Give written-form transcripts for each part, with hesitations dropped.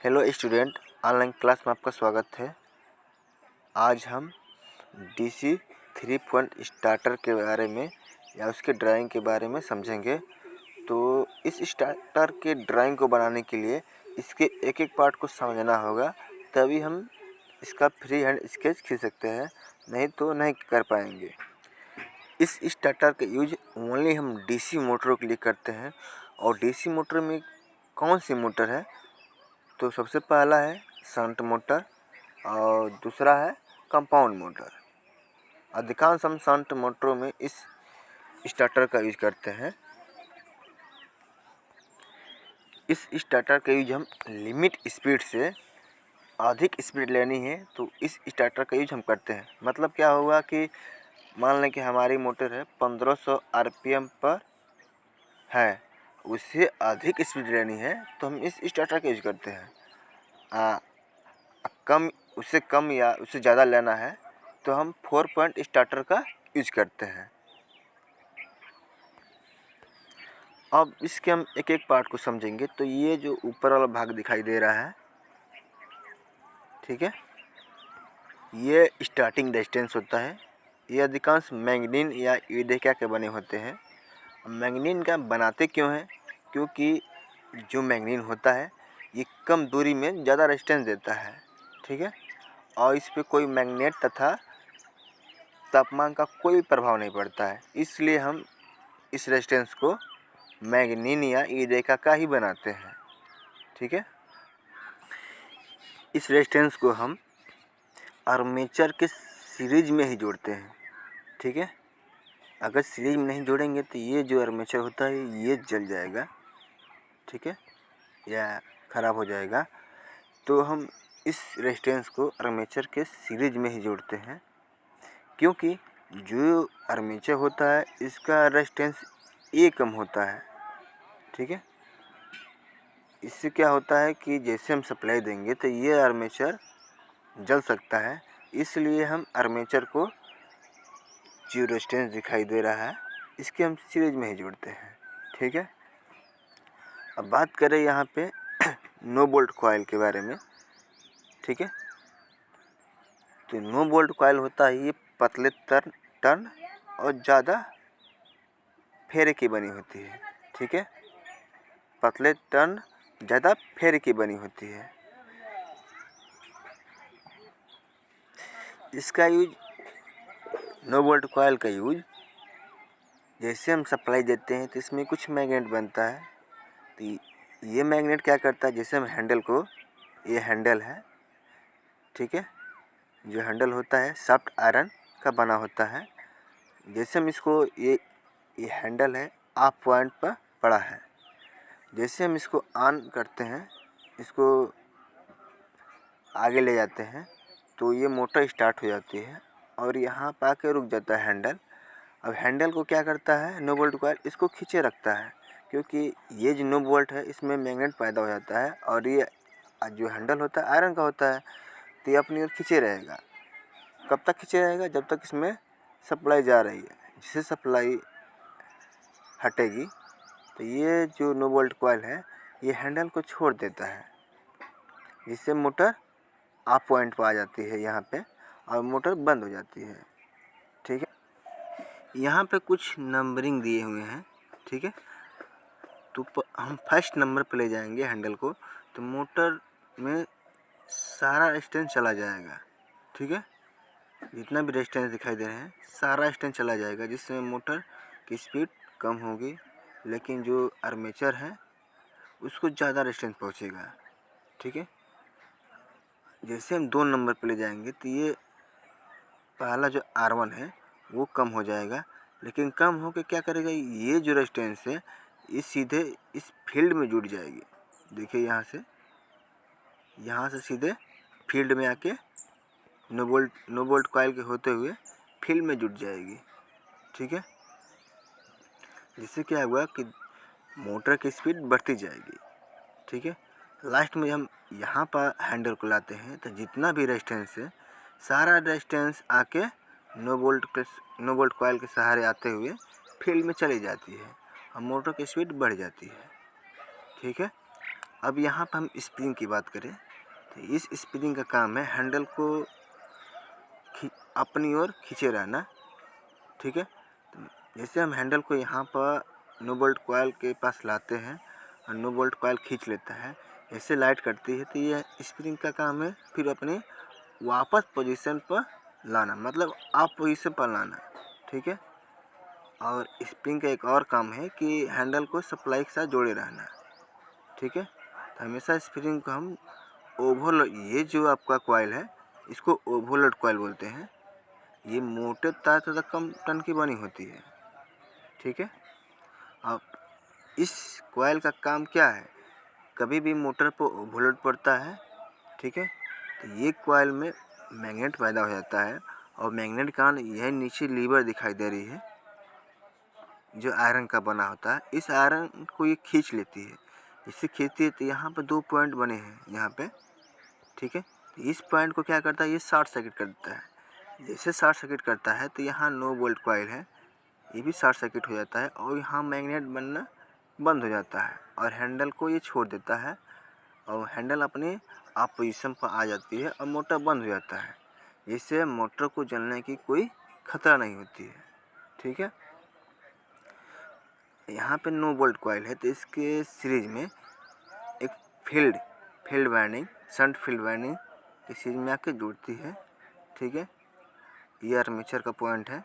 Hello student, online class में आपका स्वागत है। आज हम डीसी 3 पॉइंट स्टार्टर के बारे में या उसके ड्राइंग के बारे में समझेंगे। तो इस स्टार्टर के ड्राइंग को बनाने के लिए इसके एक एक पार्ट को समझना होगा, तभी हम इसका फ्री हैंड स्केच खींच सकते हैं, नहीं तो नहीं कर पाएंगे। इस स्टार्टर का यूज ओनली हम डीसी मोटरों के लिए करते हैं। और डीसी मोटर में कौन सी मोटर है? तो सबसे पहला है शंट मोटर और दूसरा है कंपाउंड मोटर। अधिकांश हम शंट मोटरों में इस स्टार्टर का यूज करते हैं। इस स्टार्टर का यूज हम लिमिट स्पीड से अधिक स्पीड लेनी है तो इस स्टार्टर का यूज हम करते हैं। मतलब क्या होगा कि मान लें कि हमारी मोटर है 1500 आरपीएम पर है, उससे अधिक स्पीड लेनी है तो हम इस स्टार्टर का यूज करते हैं। कम उससे कम या उससे ज़्यादा लेना है तो हम 4 पॉइंट स्टार्टर का यूज करते हैं। अब इसके हम एक एक पार्ट को समझेंगे। तो ये जो ऊपर वाला भाग दिखाई दे रहा है, ठीक है, ये स्टार्टिंग डिस्टेंस होता है। ये अधिकांश मैग्नीन या यूरेका के बने होते हैं। मैग्नीन का बनाते क्यों हैं? क्योंकि जो मैग्नीन होता है ये कम दूरी में ज़्यादा रेजिस्टेंस देता है, ठीक है, और इस पर कोई मैग्नेट तथा तापमान का कोई प्रभाव नहीं पड़ता है। इसलिए हम इस रेजिस्टेंस को मैग्नीन या यूरेका का ही बनाते हैं, ठीक है। इस रेजिस्टेंस को हम आर्मेचर के सीरीज में ही जोड़ते हैं, ठीक है। अगर सीरीज में नहीं जोड़ेंगे तो ये जो आर्मेचर होता है ये जल जाएगा, ठीक है, या ख़राब हो जाएगा। तो हम इस रेजिस्टेंस को आर्मेचर के सीरीज में ही जोड़ते हैं, क्योंकि जो आर्मेचर होता है इसका रेजिस्टेंस ए कम होता है, ठीक है। इससे क्या होता है कि जैसे हम सप्लाई देंगे तो ये आर्मेचर जल सकता है। इसलिए हम आर्मेचर को जो रेजिस्टेंस दिखाई दे रहा है इसके हम सीरीज में ही जोड़ते हैं, ठीक है। अब बात करें यहाँ पे नो बोल्ट कॉइल के बारे में, ठीक है। तो नो बोल्ट कॉइल होता है ये पतले टर्न और ज़्यादा फेरे की बनी होती है, ठीक है। पतले टर्न ज़्यादा फेरे की बनी होती है। इसका यूज नो बोल्ट कॉइल का यूज जैसे हम सप्लाई देते हैं तो इसमें कुछ मैग्नेट बनता है। तो ये मैग्नेट क्या करता है, जैसे हम हैंडल को, ये हैंडल है, ठीक है, जो हैंडल होता है सॉफ्ट आयरन का बना होता है। जैसे हम इसको ये हैंडल है ऑफ पॉइंट पर पड़ा है, जैसे हम इसको ऑन करते हैं, इसको आगे ले जाते हैं तो ये मोटर स्टार्ट हो जाती है और यहाँ पर आके रुक जाता है हैंडल। अब हैंडल को क्या करता है नो बोल्ट कॉइल, इसको खींचे रखता है, क्योंकि ये जो नो बोल्ट है इसमें मैग्नेट पैदा हो जाता है और ये जो हैंडल होता है आयरन का होता है, तो ये अपनी ओर खींचे रहेगा। कब तक खींचे रहेगा? जब तक इसमें सप्लाई जा रही है। जिससे सप्लाई हटेगी तो ये जो नो बोल्ट कॉइल है ये हैंडल को छोड़ देता है, जिससे मोटर ऑफ पॉइंट पर आ जाती है यहाँ पे और मोटर बंद हो जाती है, ठीक है। यहाँ पे कुछ नंबरिंग दिए हुए हैं, ठीक है। तो हम फर्स्ट नंबर पे ले जाएंगे हैंडल को तो मोटर में सारा रेजिस्टेंस चला जाएगा, ठीक है। जितना भी रेजिस्टेंस दिखाई दे रहे हैं सारा रेजिस्टेंस चला जाएगा, जिससे मोटर की स्पीड कम होगी, लेकिन जो आर्मेचर है उसको ज़्यादा रेजिस्टेंस पहुँचेगा, ठीक है। जैसे हम 2 नंबर पे ले जाएंगे तो ये पहला जो R1 है वो कम हो जाएगा, लेकिन कम होकर क्या करेगा, ये जो रेजिस्टेंस है ये सीधे इस फील्ड में जुड़ जाएगी। देखिए यहाँ से सीधे फील्ड में आके नो बोल्ट कॉइल के होते हुए फील्ड में जुड़ जाएगी, ठीक है। जिससे क्या हुआ कि मोटर की स्पीड बढ़ती जाएगी, ठीक है। लास्ट में हम यहाँ पर हैंडल को लाते हैं तो जितना भी रेजिस्टेंस है सारा रेजिस्टेंस आके नो बोल्ट कॉइल के सहारे आते हुए फील्ड में चली जाती है और मोटर की स्पीड बढ़ जाती है, ठीक है। अब यहाँ पर हम स्प्रिंग की बात करें तो इस स्प्रिंग का काम है हैंडल को अपनी ओर खींचे रहना, ठीक है। तो जैसे हम हैंडल को यहाँ पर नो बोल्ट कॉइल के पास लाते हैं और नो बोल्ट कॉइल खींच लेता है, जैसे लाइट करती है तो ये स्प्रिंग का काम है फिर अपने वापस पोजीशन पर लाना, मतलब आप पोजीशन पर लाना, ठीक है। और स्प्रिंग का एक और काम है कि हैंडल को सप्लाई के साथ जोड़े रहना, ठीक है। तो हमेशा स्प्रिंग को हम ओवरलोड, ये जो आपका कॉइल है इसको ओवरलोड कॉइल बोलते हैं। ये मोटे तार तथा कम टन की बनी होती है, ठीक है। अब इस कॉइल का काम क्या है, कभी भी मोटर पर ओवरलोड पड़ता है, ठीक है, तो ये कॉइल में मैग्नेट पैदा हो जाता है और मैग्नेट के कारण यह नीचे लीवर दिखाई दे रही है जो आयरन का बना होता है, इस आयरन को ये खींच लेती है। इससे खींचती है तो यहाँ पर 2 पॉइंट बने हैं यहाँ पे, ठीक है। तो इस पॉइंट को क्या करता है, ये शॉर्ट सर्किट कर देता है। जैसे शॉर्ट सर्किट करता है तो यहाँ नो वोल्ट कॉइल है, ये भी शॉर्ट सर्किट हो जाता है और यहाँ मैग्नेट बनना बंद हो जाता है और हैंडल को ये छोड़ देता है और हैंडल अपने आप पोजीशन पर आ जाती है और मोटर बंद हो जाता है। इससे मोटर को जलने की कोई खतरा नहीं होती है, ठीक है। यहाँ पे नो वोल्ट कॉइल है तो इसके सीरीज में एक field winding, shunt field winding की सीरीज में आके जुड़ती है, ठीक है। ये आर्मेचर का पॉइंट है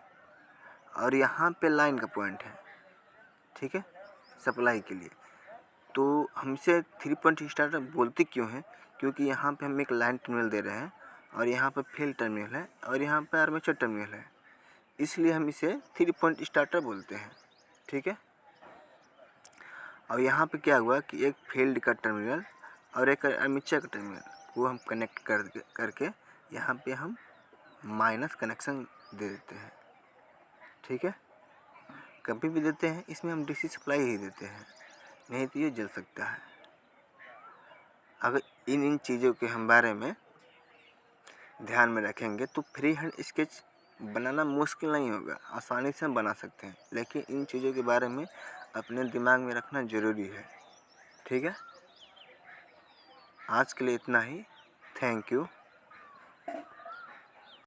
और यहाँ पे लाइन का पॉइंट है, ठीक है, सप्लाई के लिए। तो हमसे 3 पॉइंट स्टार्टर बोलते क्यों हैं, क्योंकि यहाँ पे हम एक लाइन टर्मिनल दे रहे हैं और यहाँ पे फील्ड टर्मिनल है और यहाँ पे आर्मेचर टर्मिनल है, इसलिए हम इसे 3 पॉइंट स्टार्टर बोलते हैं, ठीक है। और यहाँ पे क्या हुआ कि एक फील्ड का टर्मिनल और एक आर्मेचर का टर्मिनल को हम कनेक्ट करके यहाँ पे हम माइनस कनेक्शन दे देते हैं, ठीक है। कभी भी देते हैं इसमें हम डीसी सप्लाई ही देते हैं, नहीं तो ये जल सकता है। अगर इन चीज़ों के हम बारे में ध्यान में रखेंगे तो फ्री हैंड स्केच बनाना मुश्किल नहीं होगा, आसानी से हम बना सकते हैं, लेकिन इन चीज़ों के बारे में अपने दिमाग में रखना ज़रूरी है, ठीक है। आज के लिए इतना ही, थैंक यू।